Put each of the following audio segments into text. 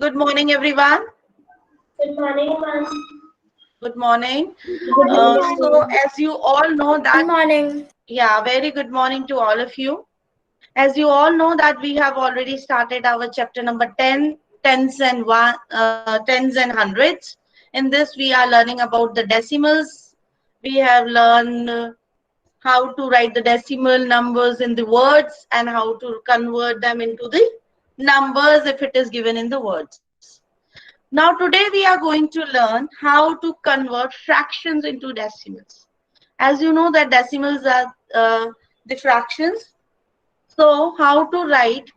Good morning, everyone. Good morning, ma'am. Good morning. Good morning. So, as you all know Good that, morning. yeah, very good morning to all of you. As you all know that we have already started our chapter number 10, tens and hundreds. In this, we are learning about the decimals. We have learned how to write the decimal numbers in the words and how to convert them into the numbers if it is given in the words. Now today we are going to learn how to convert fractions into decimals. As you know that decimals are the fractions. So how to write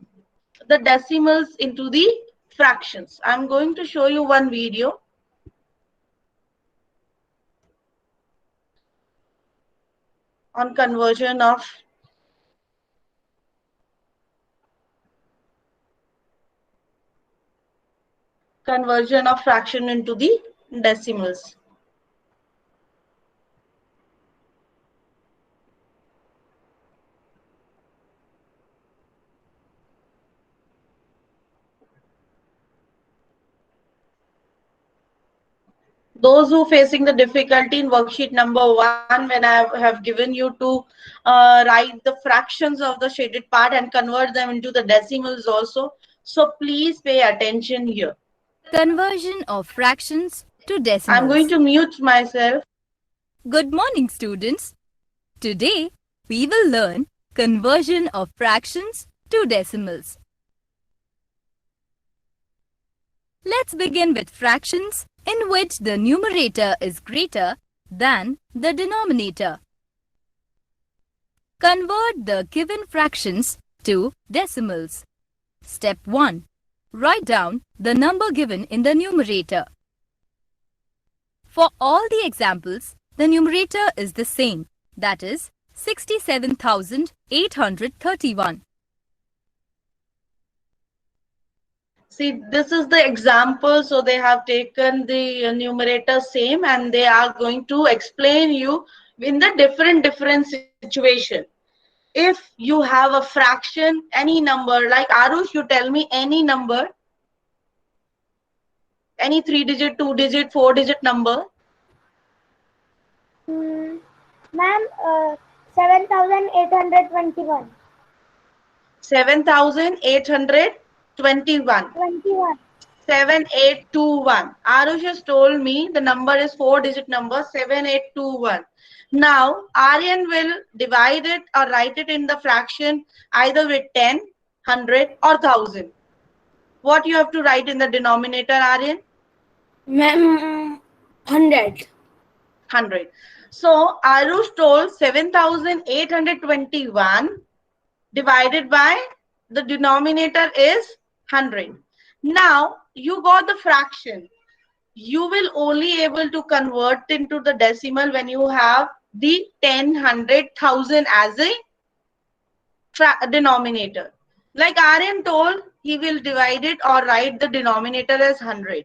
the decimals into the fractions. I'm going to show you one video on conversion of fraction into the decimals. Those who facing the difficulty in worksheet number 1, when I have given you to write the fractions of the shaded part and convert them into the decimals also. So please pay attention here. Conversion of fractions to decimals. I'm going to mute myself. Good morning, students. Today, we will learn conversion of fractions to decimals. Let's begin with fractions in which the numerator is greater than the denominator. Convert the given fractions to decimals. Step 1. Write down the number given in the numerator. For all the examples, the numerator is the same, that is 67,831. See, this is the example. So they have taken the numerator same and they are going to explain you in the different situation. If you have a fraction, any number, like Arush, you tell me any number, any 3-digit, 2-digit, 4-digit number. Ma'am, 7,821. 7,821. 21. 7821. Arush has told me the number is 4-digit number 7821. Now Aryan will divide it or write it in the fraction either with 10, 100 or 1000. What you have to write in the denominator, Aryan? Ma'am, 100. 100. So Arush told 7,821 divided by the denominator is 100. Now you got the fraction. You will only able to convert into the decimal when you have the 10, 100, 1000 as a denominator. Like Aryan told, he will divide it or write the denominator as 100.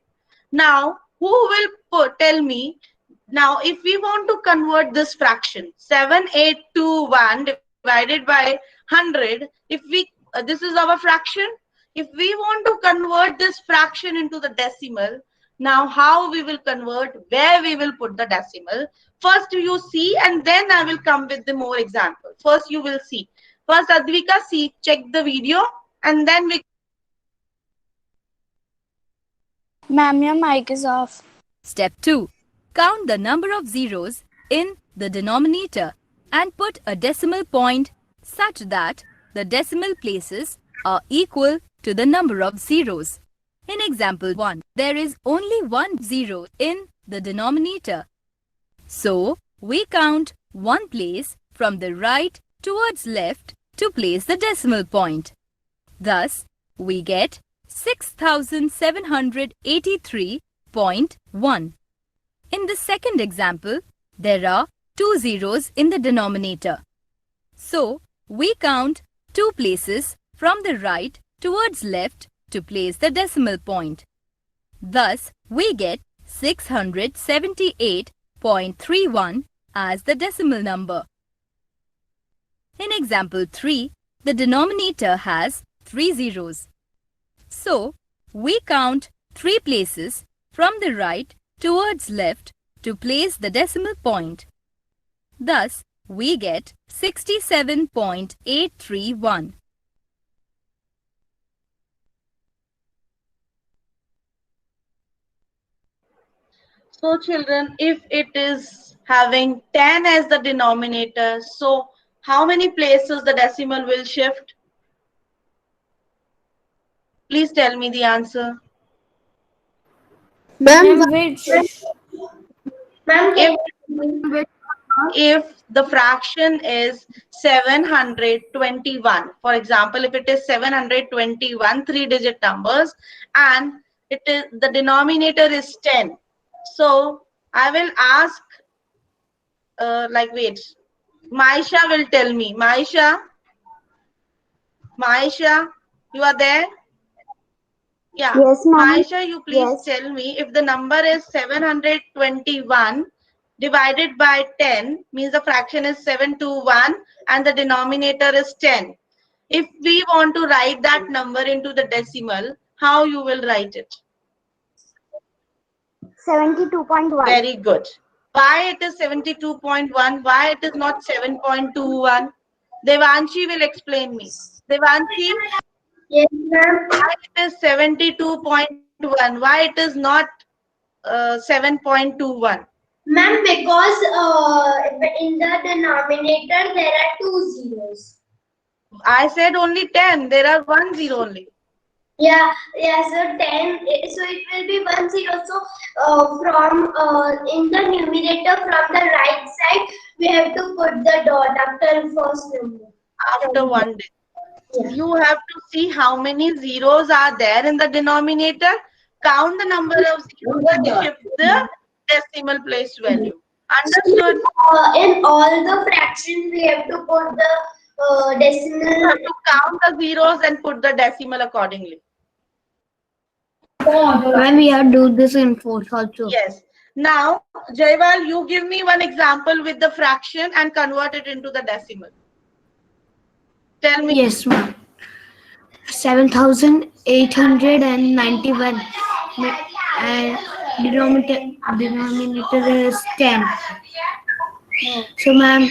Now, who will tell me, now if we want to convert this fraction, 7821 divided by 100, if we, this is our fraction. If we want to convert this fraction into the decimal, now how we will convert, where we will put the decimal. First you see and then I will come with the more examples. First you will see. First, Advika, see, check the video and then we. Ma'am, your mic is off. Step 2. Count the number of zeros in the denominator and put a decimal point such that the decimal places are equal to the number of zeros. In example 1, there is only one zero in the denominator. So, we count one place from the right towards left to place the decimal point. Thus, we get 6,783.1. In the second example, there are two zeros in the denominator. So, we count two places from the right towards left to place the decimal point. Thus, we get 678.31 as the decimal number. In example 3, the denominator has 3 zeros. So, we count 3 places from the right towards left to place the decimal point. Thus, we get 67.831. So children, if it is having 10 as the denominator, so how many places the decimal will shift? Please tell me the answer. Ma'am, which? If the fraction is 721, for example, if it is 721 three-digit numbers and it is the denominator is 10, so I will ask wait, Maisha will tell me. Maisha, you are there? Yeah. Yes, ma'am. Maisha, you please tell me if the number is 721 divided by 10, means the fraction is 721 and the denominator is 10. If we want to write that number into the decimal, how you will write it? 72.1. Very good. Why it is 72.1? Why it is not 7.21? Devanshi will explain me. Devanshi, Yes, ma'am. why it is 72.1? Why it is not 7.21? Ma'am, because in the denominator there are 2 zeros. I said only 10. There are 1 0 only. Yeah, so 10, so it will be 1 0. So from in the numerator from the right side, we have to put the dot after first number. After 1 digit. Yeah. You have to see how many zeros are there in the denominator. Count the number of zeros and shift the decimal place value. Understood? In all the fractions, we have to put the You decimal. have to count the zeros and put the decimal accordingly. When we have to do this in fourth also. Yes. Now, Jaival, you give me one example with the fraction and convert it into the decimal. Tell me. Yes, ma'am. 7,891 and denominator is 10. So, ma'am,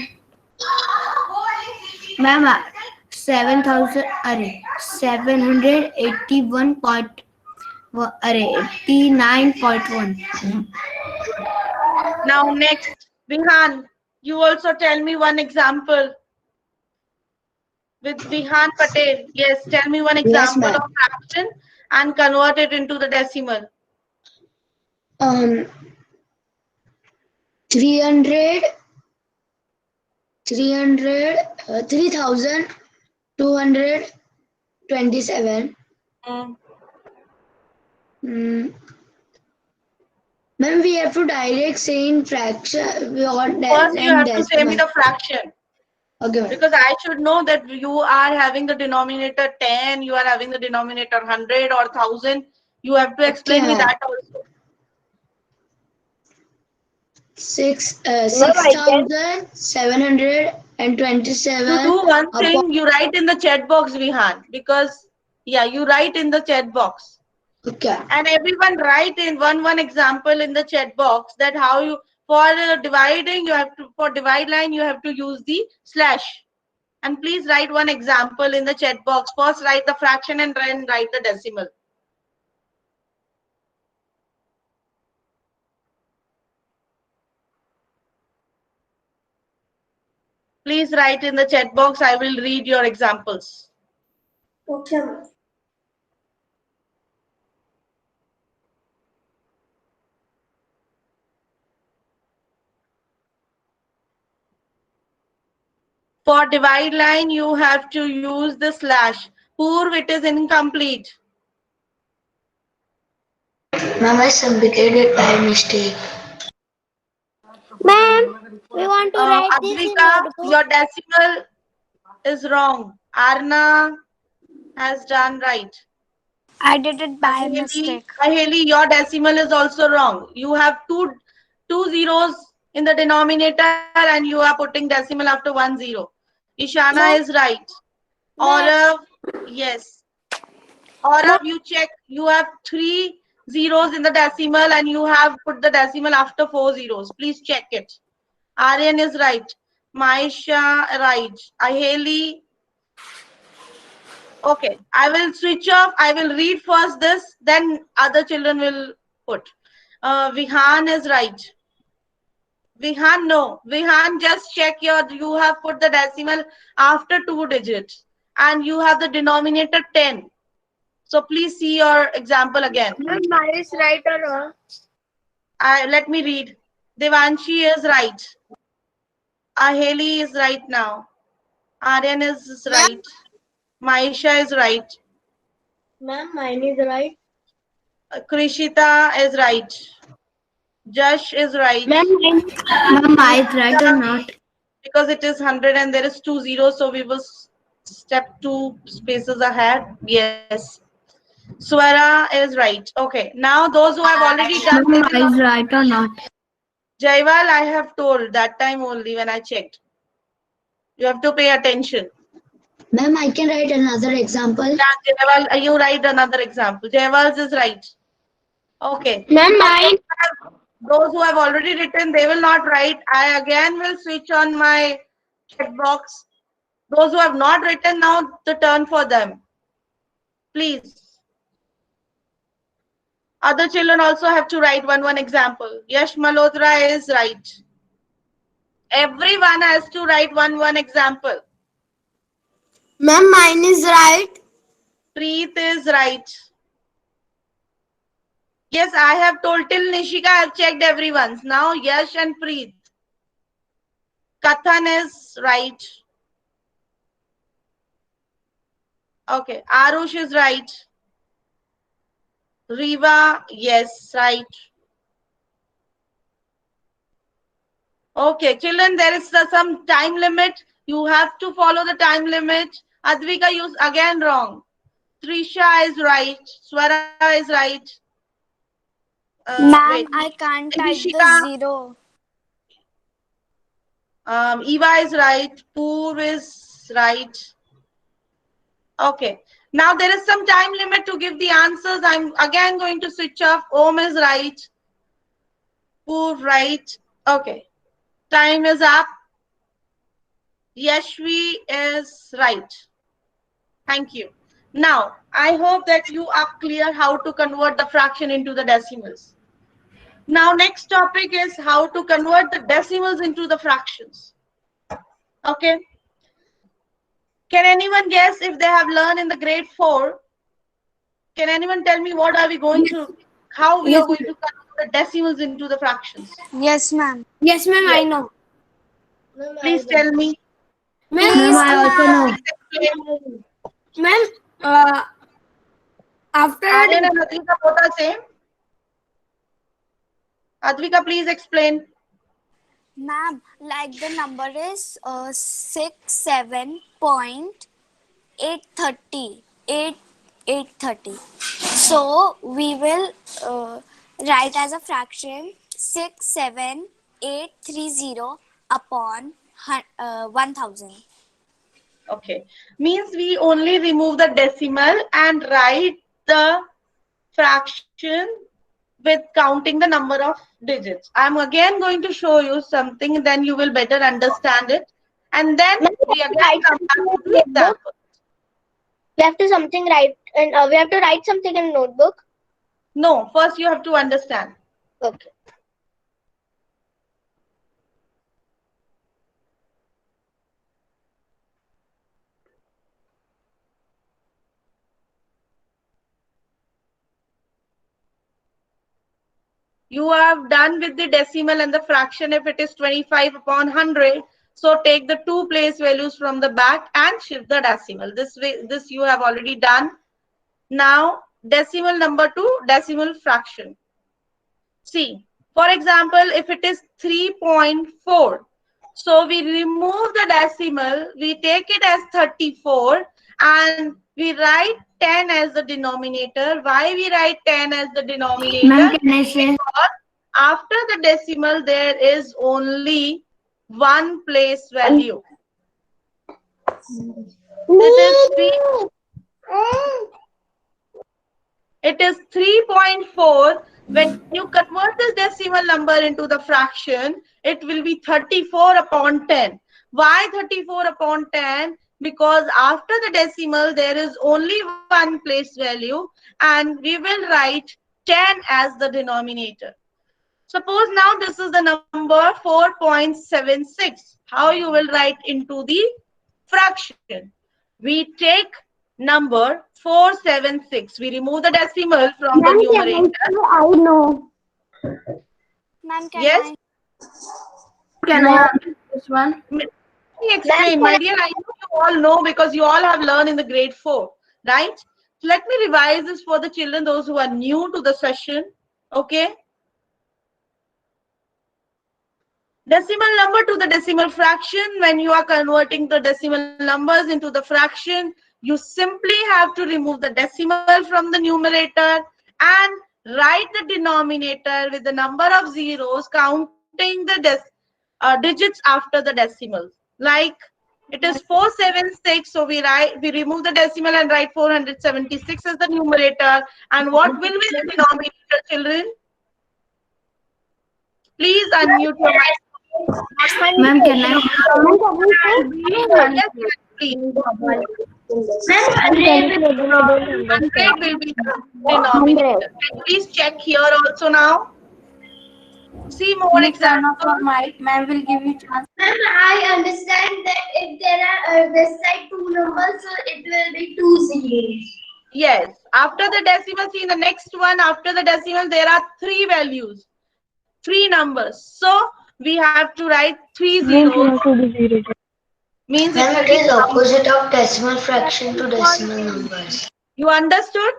89.1. Now next, Vihan, you also tell me one example with Vihan Patel. Yes, tell me one example ma'am. of fraction and convert it into the decimal. 3,227. Ma'am, we have to direct say in fraction. First, you have to say me the fraction. Okay, ma'am. Because I should know that you are having the denominator 10, you are having the denominator 100 or 1000. You have to explain me that also. 6,727. You do one thing, you write in the chat box, Vihan, because you write in the chat box. Okay. And everyone write in one example in the chat box that how you for dividing you have to for divide line you have to use the slash. And please write one example in the chat box. First write the fraction and then write the decimal. Please write in the chat box. I will read your examples. Okay. For divide line, you have to use the slash. Purv, it is incomplete. Ma'am, I submitted it by mistake. Ma'am, we want to write this in Advika, notebook. your decimal is wrong. Arna has done right. I did it by mistake. Aheli, your decimal is also wrong. You have two zeros in the denominator and you are putting decimal after 1 0. Ishana is right. Orav, yes. Aurav, you check, you have 3 zeros in the decimal and you have put the decimal after 4 zeros. Please check it. Aryan is right. Maisha, right. Aheli. Okay, I will switch off. I will read first this, then other children will put. Vihan is right. Vihan, no. Vihan, just check you have put the decimal after 2 digits and you have the denominator 10. So please see your example again. Mine is right or wrong? Let me read. Devanshi is right. Aheli is right now. Aryan is right. Maisha is right. Ma'am, mine is right. Krishita is right. Jash is right. Ma'am, mine is right or not? Because it is 100 and there is 2 zeros, so we will step 2 spaces ahead. Yes. Swara is right. Okay. Now those who have already done, they will Mine is right or not? Jaival, I have told that time only when I checked. You have to pay attention. Ma'am, I can write another example. Yeah, Jaival, you write another example. Jaival's is right. Okay. Ma'am, mine. Those who have already written, they will not write. I again will switch on my checkbox. Those who have not written, now the turn for them. Please. Other children also have to write one example. Yash Malhotra is right. Everyone has to write one example. Ma'am, mine is right. Preet is right. Yes, I have told till Nishika, I have checked everyone's. Now Yash and Preet. Kathan is right. Okay, Arush is right. Riva, yes, right. Okay, children, there is some time limit. You have to follow the time limit. Advika, you again wrong. Trisha is right. Swara is right. Ma'am, I can't type Nishika, the zero. Eva is right. Poor is right. Okay. Now there is some time limit to give the answers. I'm again going to switch off. Om is right. Poor right. Okay. Time is up. Yashvi is right. Thank you. Now, I hope that you are clear how to convert the fraction into the decimals. Now, next topic is how to convert the decimals into the fractions. Okay. Can anyone guess if they have learned in the grade 4? Can anyone tell me what are we going to, how we are going to convert the decimals into the fractions? Yes, ma'am. Yes, ma'am, Yes. I know. Please tell me. Ma'am, I also know. Ma'am, after Aryan and Advika both are same. Advika, please explain. Ma'am, like the number is 67.830. So we will write as a fraction 67830 upon 1000. Okay. Means we only remove the decimal and write the fraction with counting the number of digits. I'm again going to show you something, then you will better understand it. And then we again come back to the example. we have to something write, and we have to write something in notebook. No, first you have to understand. Okay. You have done with the decimal and the fraction if it is 25 upon 100. So take the two place values from the back and shift the decimal. This way, this you have already done. Now, decimal number to decimal fraction. See, for example, if it is 3.4, so we remove the decimal, we take it as 34 and we write 10 as the denominator. Why we write 10 as the denominator? Ma'am, can I say? Because after the decimal, there is only one place value. This is 3. it is 3.4. When you convert this decimal number into the fraction, it will be 34 upon 10. Why 34 upon 10? Because after the decimal, there is only one place value, and we will write 10 as the denominator. Suppose now this is the number 4.76. How you will write into the fraction? We take number 476. We remove the decimal from the numerator. I know. Ma'am, Yes? Can I answer this one? Let me explain, my dear. I know you all know because you all have learned in the grade 4, right? So let me revise this for the children, those who are new to the session. Okay? Decimal number to the decimal fraction. When you are converting the decimal numbers into the fraction, you simply have to remove the decimal from the numerator and write the denominator with the number of zeros, counting the digits after the decimals. Like it is 476, so we remove the decimal and write 476 as the numerator. And what will be the denominator, children? Please unmute your mic. Ma'am, can I? Yes, please. 100 will be the denominator. Can you please check here also now? See more examples. Ma'am will give you chance. Ma'am, I understand that if there are this side 2 numbers, so it will be 2 zeros. Yes. After the decimal, see in the next one, after the decimal, there are 3 values, 3 numbers. So we have to write 3 zeros. Means Ma'am, it is opposite of decimal fraction to decimal numbers. You understood?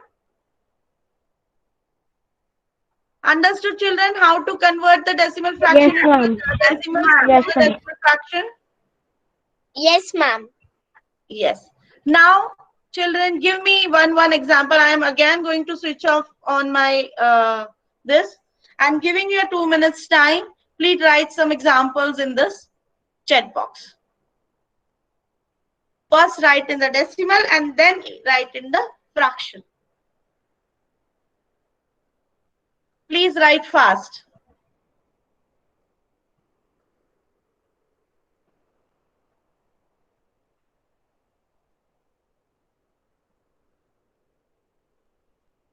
Understood, children, how to convert the decimal fraction into the decimal fraction? Yes, ma'am. Yes. Now, children, give me one example. I am again going to switch off on my this. I'm giving you a 2 minutes time. Please write some examples in this chat box. First write in the decimal and then write in the fraction. Please write fast.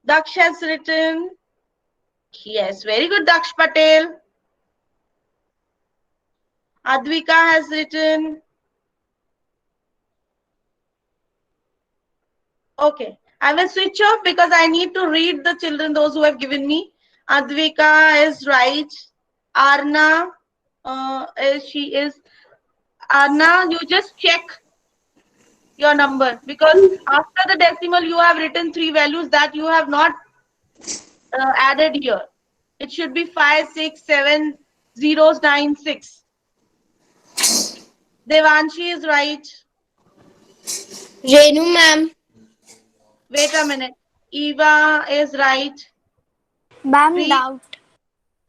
Daksh has written. Yes, very good, Daksh Patel. Advika has written. Okay, I will switch off because I need to read the children, those who have given me. Advika is right. Arna, she is. Arna, you just check your number because after the decimal you have written 3 values that you have not added here. It should be 5, 6, 7, 0, 9, 6. Devanshi is right. Renu, ma'am. Wait a minute. Eva is right. Ma'am, Preet, doubt.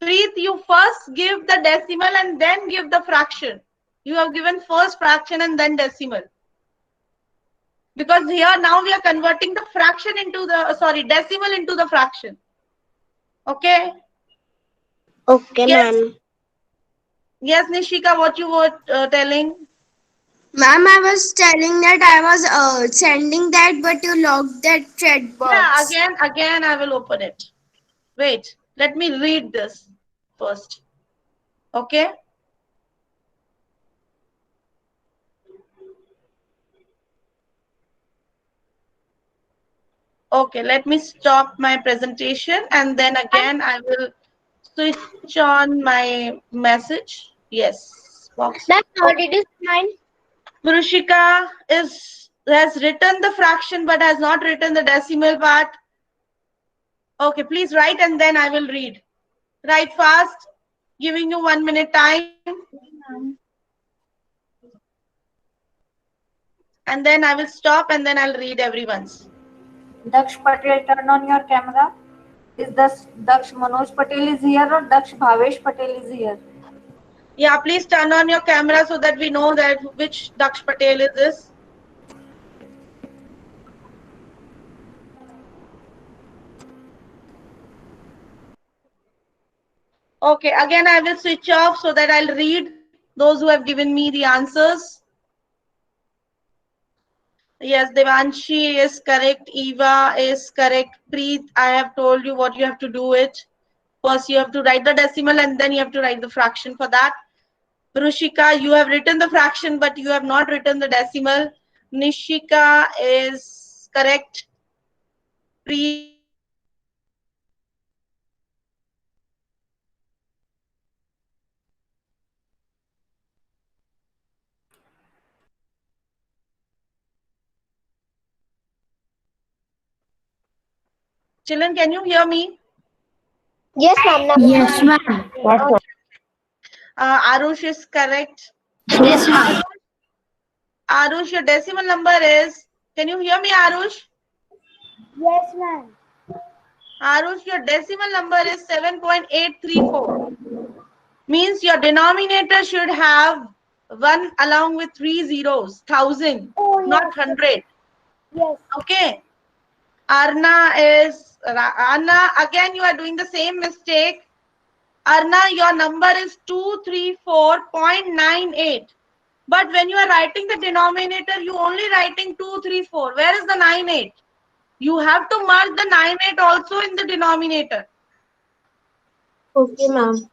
Preet, you first give the decimal and then give the fraction. You have given first fraction and then decimal. Because here now we are converting the fraction into the, decimal into the fraction. Okay? Okay, Yes. ma'am. Yes, Nishika, what you were telling? Ma'am, I was telling that I was sending that, but you locked that chat box. Yeah, again I will open it. Wait, let me read this first. Okay? Okay, let me stop my presentation and then again I will switch on my message. Yes. Box. Ma'am, how did you find? Purushika has written the fraction but has not written the decimal part. Okay, please write and then I will read. Write fast, giving you 1 minute time. And then I will stop and then I'll read everyone's. Daksh Patel, turn on your camera. Is this Daksh Manoj Patel is here or Daksh Bhavesh Patel is here? Yeah, please turn on your camera so that we know that which Daksh Patel is this. Okay, again I will switch off so that I'll read those who have given me the answers. Yes, Devanshi is correct. Eva is correct. Preet, I have told you what you have to do it. First, you have to write the decimal and then you have to write the fraction for that. Rushika, you have written the fraction, but you have not written the decimal. Nishika is correct. Preet Children, can you hear me? Yes, ma'am. Now Yes, ma'am. Okay. Arush is correct. Yes, ma'am. Arush, your decimal number is, can you hear me, Arush? yes, ma'am. Arush, your decimal number is 7.834. Means your denominator should have 1 along with 3 zeros, 1000, Oh, not yes. 100. Yes. Okay. Arna, again you are doing the same mistake. Arna, your number is 234.98. But when you are writing the denominator, you only writing 234. Where is the 98? You have to mark the 98 also in the denominator. Okay, ma'am.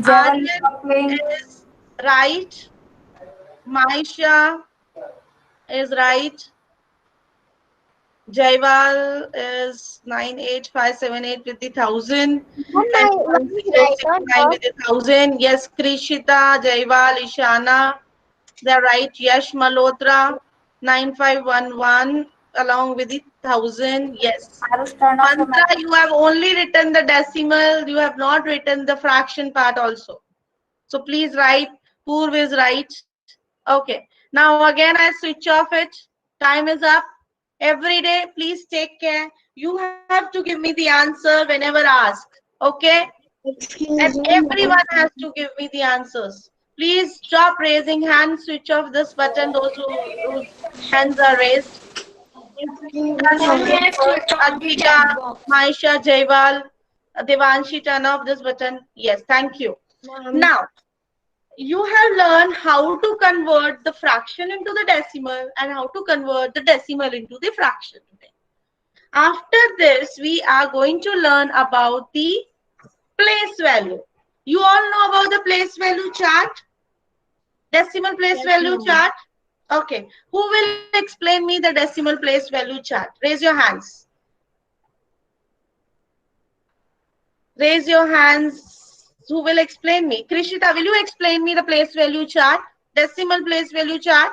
Jaival is Aryan not playing. is right. Maisha is right. Jaival is 98578 with the 1000 and Ma'am, is right or 1069 not? with the 1000. Yes, Krishita, Jaival, Ishana, they're right. Yash Malhotra 9511 along with the 1000. Yes. Arush, turn off your Mantra, mic. you have only written the decimal. You have not written the fraction part also. So please write. Purv is right. Okay. Now again I switch off it. Time is up. Every day, please take care. You have to give me the answer whenever asked. Okay? And Excuse me, everyone ma'am. has to give me the answers. Please stop raising hands. Switch off this button. Those whose hands are raised. Excuse me, Turn off this ma'am. first. Advika, Maisha, Jaival, Devanshi, turn off this button. Yes, thank you. Ma'am. Now, you have learned how to convert the fraction into the decimal and how to convert the decimal into the fraction today. After this, we are going to learn about the place value. You all know about the place value chart? Decimal place Yes, value ma'am. chart? Okay. Who will explain me the decimal place value chart? Raise your hands. Raise your hands. Who will explain me? Krishita, will you explain me the place value chart? Decimal place value chart?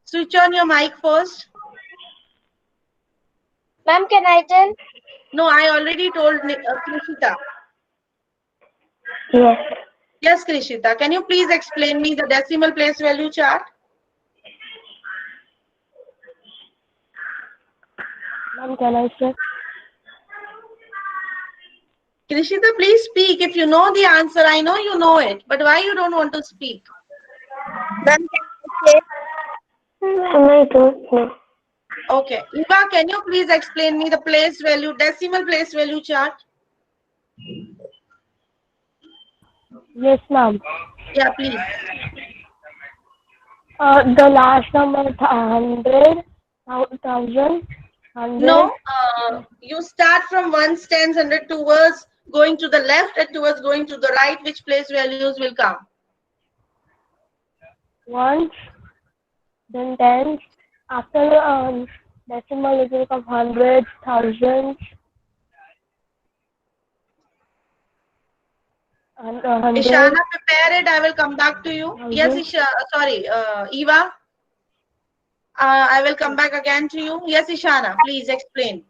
Switch on your mic first. Ma'am, can I tell? No, I already told Krishita. Yes. Yes, Krishita. Can you please explain me the decimal place value chart? Ma'am, can I check? Krishita, please speak. If you know the answer, I know you know it. But why you don't want to speak? Ma'am, can I say? I don't know. Okay. Eva, can you please explain me the place value, decimal place value chart? Yes, ma'am. Yeah, please. The last number 100, 1000, No, 100, you start from one stands 100 towards going to the left and towards going to the right. Which place values will come? ones, then tens. After decimal, it will come hundreds, thousands, and hundred, Ishana, prepare it. I will come back to you. Yes, thousand. sorry, Eva. I will come back again to you. Yes, Ishana, please explain.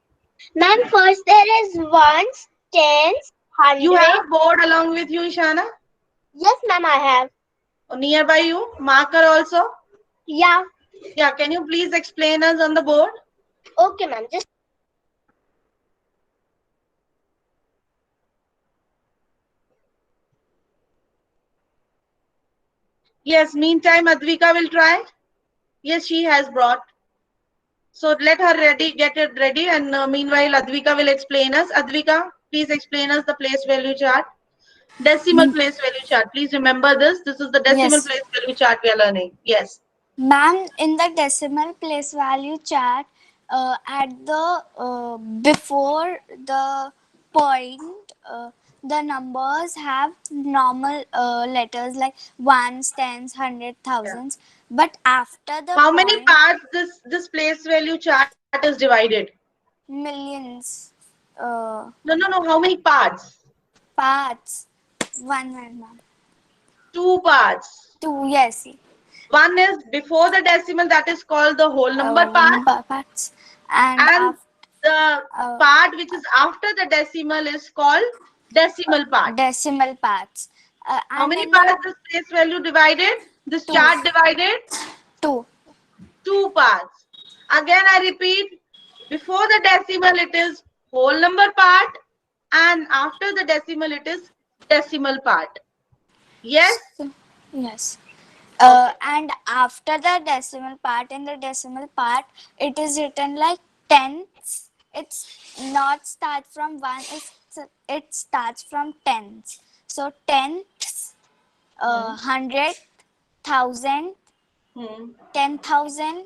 Ma'am, first there is ones, tens, You hundred. have board along with you, Ishana? Yes, ma'am, I have. Or nearby you? Marker also? Yeah. Yeah, can you please explain us on the board? Okay, ma'am. Just Yes, meantime, Advika will try. Yes, she has brought. So let her get it ready, and meanwhile Advika will explain us. Advika, please explain us the place value chart. Decimal place value chart. Please remember this. This is the decimal Yes. place value chart we are learning. Yes. Ma'am, in the decimal place value chart, at the before the point, the numbers have normal letters like ones, tens, hundred, thousands. But after the How many point, parts this place value chart is divided? millions No. How many parts? parts. One minute, ma'am. Two parts. Two, yes. One is before the decimal, that is called the whole number part, Parts. And and the uh, part which is after the decimal is called decimal part. decimal parts. How And many in parts this place value divided? This Two. chart divided? two. Two parts. Again, I repeat, before the decimal it is whole number part, and after the decimal it is decimal part. Yes? Yes. And after the decimal part, in the decimal part, it is written like tenths. It's not start from one. It starts from tenths. So tenths, hundred, thousand, Hmm. 10,000,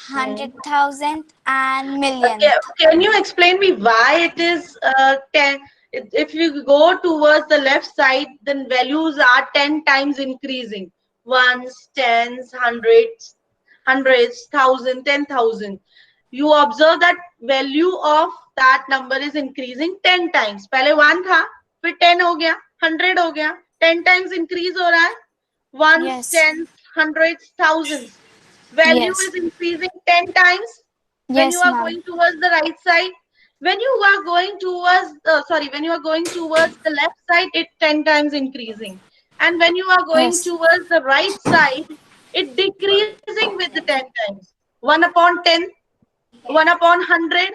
100,000, and million. Okay, can you explain me why it is 10? If you go towards the left side, then values are 10 times increasing. Ones, tens, hundreds, thousand, 10,000. You observe that value of that number is increasing 10 times. पहले 1 था, फिर 10 हो गया, 100 हो गया, 10 times increase हो रहा है. Ones, Yes. tens, hundreds, thousands. Value Yes. is increasing 10 times when you Yes, are ma'am. going towards the right side. When you are going towards when you are going towards the left side, it 10 times increasing, and when you are going Yes. towards the right side, it decreasing with the 10 times. 1 upon 10, 1 upon 100,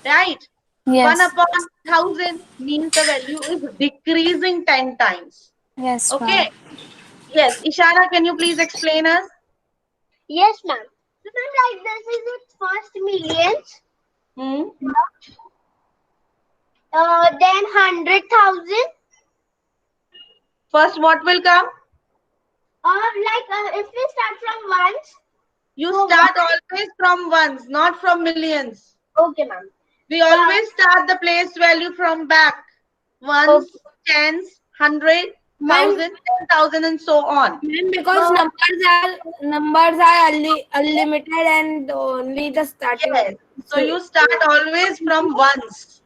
right? 1 Yes. upon 1000 means the value is decreasing 10 times. Yes, Okay. ma'am. Yes, Ishara, can you please explain us? Yes, ma'am. So, ma'am, like this is its first millions, Hmm? then 100,000. First, what will come? If we start from ones. You So start always from ones, not from millions. Okay, ma'am. We always start the place value from back. Ones, tens, 100, 1,000, 10,000, and so on. Because numbers are unlimited and only the starting. Yes. So you start always from ones.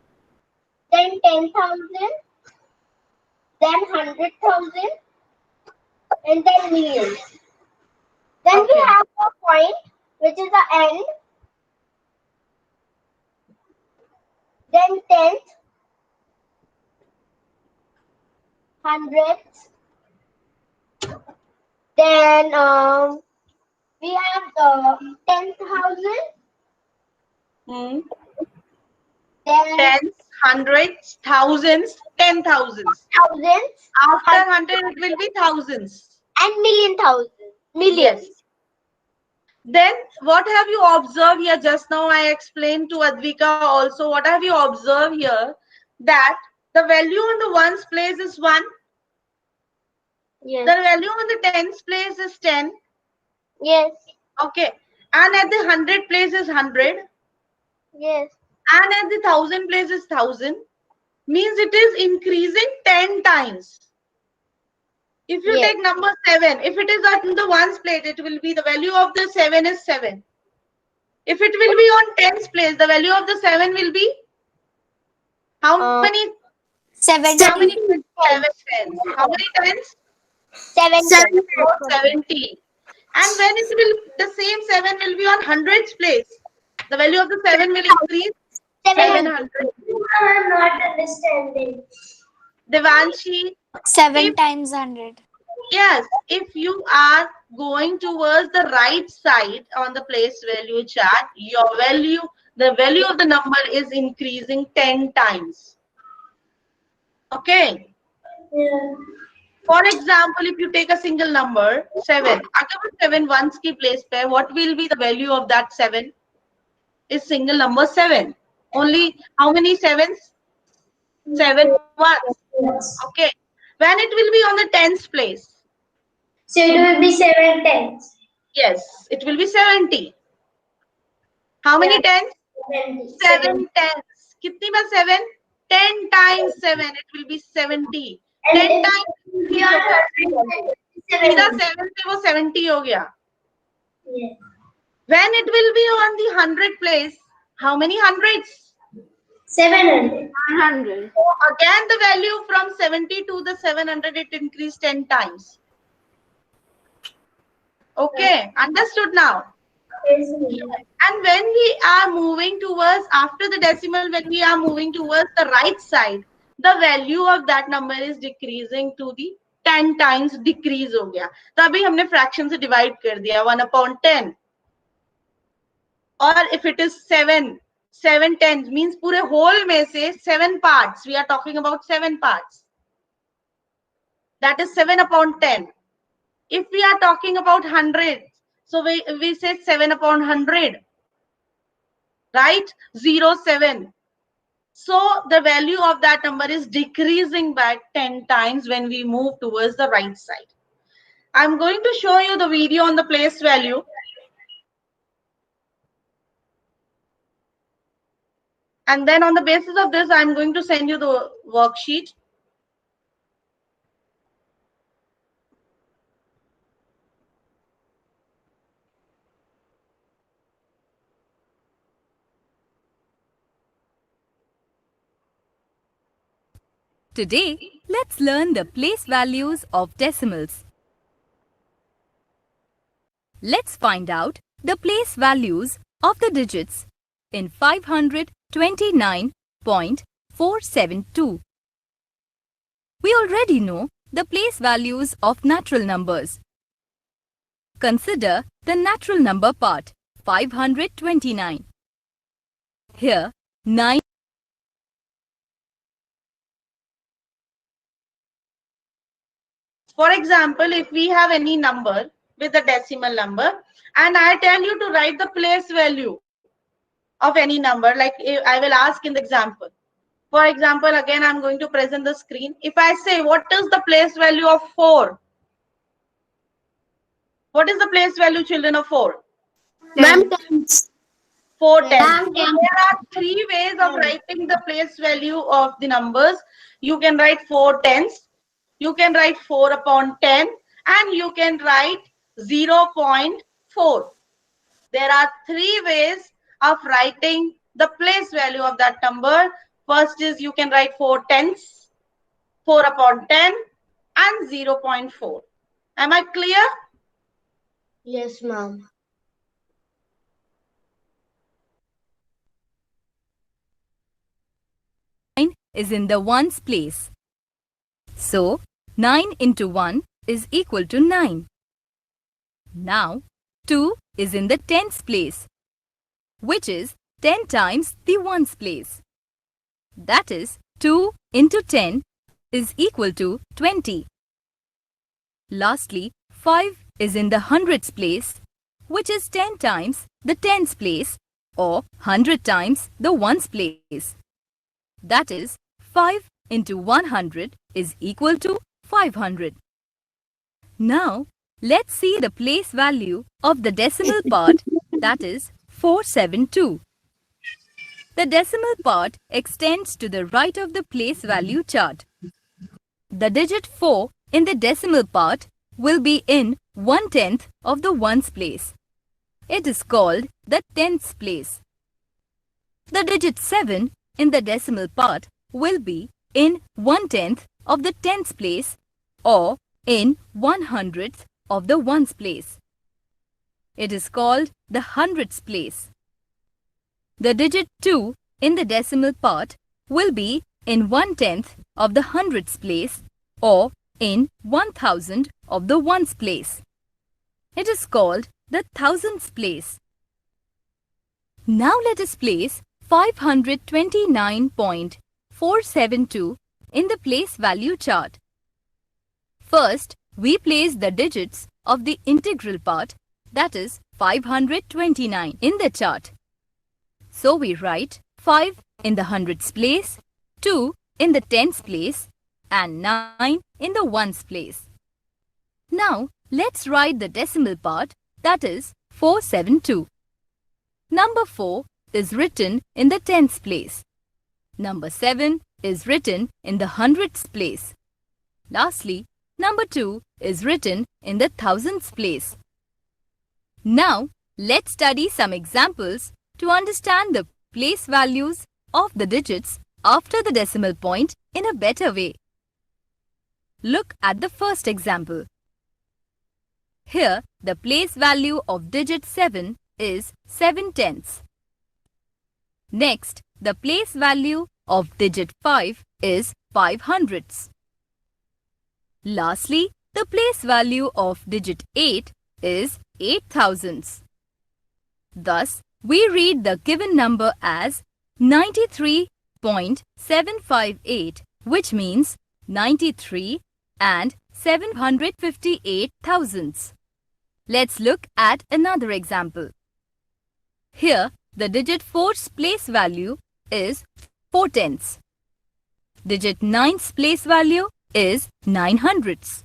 Then 10,000, then 100,000, and then millions. Then we Okay. have a point, which is the end. Then tenth, hundredths. Then we have 10,000. Hmm. Then Tens, hundreds, thousands, 10,000s. thousands After 100, it will be thousands. and millions. Yes. Then what have you observed here? Just now I explained to Advika also. What have you observed here? That the value on the ones place is 1. Yes. The value on the tens place is 10. Yes. Okay. And at the 100 place is 100. Yes. And at the 1,000 place is 1,000. Means it is increasing 10 times. If you Yes. take number 7, if it is at the ones place, it will be the value of the 7 is 7. If it will be on tens place, the value of the 7 will be how many? 70. How many? 7 tens. How many tens? 70. 70. And when it will, the same 7 will be on hundreds place, the value of the 7 will increase 700. I'm not understanding. Devanshi, 7 If- times 100. yes, if you are going towards the right side on the place value chart, the value of the number is increasing 10 times. Okay. Yeah. For example, if you take a single number, 7, अगर वो 7 ones की place पे, what will be the value of that 7? is single number 7. Only how many sevens? 7 ones. Okay. When it will be on the tens place? So it will be 7 tenths. Yes, it will be 70. How many tens? 7 tens. Kitni ba 7? 10 times 7. It will be 70. 10 times सीधा 7 से वो 70 हो गया. When it will be on the 100 place, how many hundreds? 700. 100. So again the value from 70 to the 700, it increased 10 times. Okay, understood now. And when we are moving towards, after the decimal, when we are moving towards the right side, the value of that number is decreasing to the 10 times decrease हो गया. तो अभी हमने fraction से divide कर दिया 1/10. Or if it is 7 tenths means पूरे whole में से 7 parts. We are talking about 7 parts. That is 7/10. If we are talking about 100, so we say 7/100. Right? 0, 7. So the value of that number is decreasing by 10 times when we move towards the right side. I'm going to show you the video on the place value. And then on the basis of this, I'm going to send you the worksheet. Today, let's learn the place values of decimals. Let's find out the place values of the digits in 529.472. We already know the place values of natural numbers. Consider the natural number part, 529. Here, 9 For example, if we have any number with a decimal number and I tell you to write the place value of any number, like I will ask in the example. For example, again, I'm going to present the screen. If I say, what is the place value of 4? What is the place value, children, of 4? 4 tenths. 4 tenths. So there are 3 ways of writing the place value of the numbers. You can write 4 tenths. You can write 4/10 and you can write 0.4. There are 3 ways of writing the place value of that number. First is you can write 4 tenths, 4/10 and 0.4. Am I clear? Yes, ma'am. is in the ones place. So, 9 into 1 is equal to 9. Now, 2 is in the tens place, which is 10 times the ones place. That is, 2 into 10 is equal to 20. Lastly, 5 is in the hundreds place, which is 10 times the tens place or 100 times the ones place. That is, 5 into 100 is equal to 500. Now, let's see the place value of the decimal part, that is 472. The decimal part extends to the right of the place value chart. The digit 4 in the decimal part will be in 1/10 of the ones place. It is called the tenths place. The digit 7 in the decimal part will be in 1/10 of the tens place or in 1/100th of the ones place. It is called the hundreds place. The digit 2 in the decimal part will be in 1/10 of the hundreds place or in 1000 of the ones place. It is called the thousands place. Now let us place 529.472 in the place value chart. First, we place the digits of the integral part, that is 529, in the chart. So we write 5 in the hundreds place, 2 in the tens place, and 9 in the ones place. Now, let's write the decimal part, that is 472. Number 4 is written in the tens place. Number 7 is written in the hundreds place. Lastly, number 2 is written in the thousands place. Now, let's study some examples to understand the place values of the digits after the decimal point in a better way. Look at the first example. Here, the place value of digit 7 is 7/10. Next, the place value of digit 5 is 5/100. Lastly, the place value of digit 8 is 8/1000. Thus, we read the given number as 93.758, which means 93 and 758 thousandths. Let's look at another example. Here, the digit 4's place value is 4/10. Digit 9's place value is 9/100.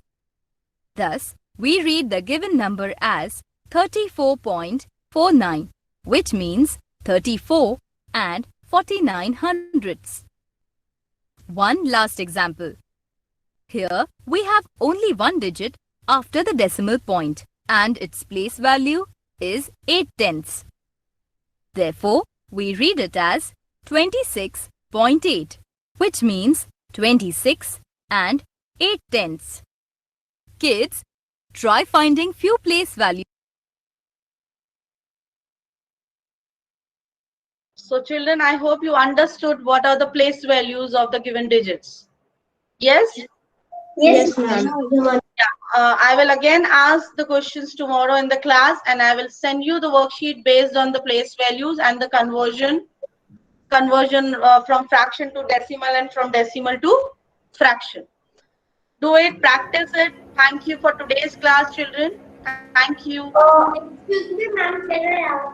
Thus, we read the given number as 34.49, which means 34 and 49/100. One last example. Here, we have only one digit after the decimal point, and its place value is 8/10. Therefore, we read it as 26.8, which means 26 and 8/10. Kids, try finding few place values. So children, I hope you understood what are the place values of the given digits. Yes? Yes, ma'am. I will again ask the questions tomorrow in the class, and I will send you the worksheet based on the place values and the conversion from fraction to decimal and from decimal to fraction. Do it, practice it. Thank you for today's class, children. Thank you. Excuse me, ma'am. Can I ask?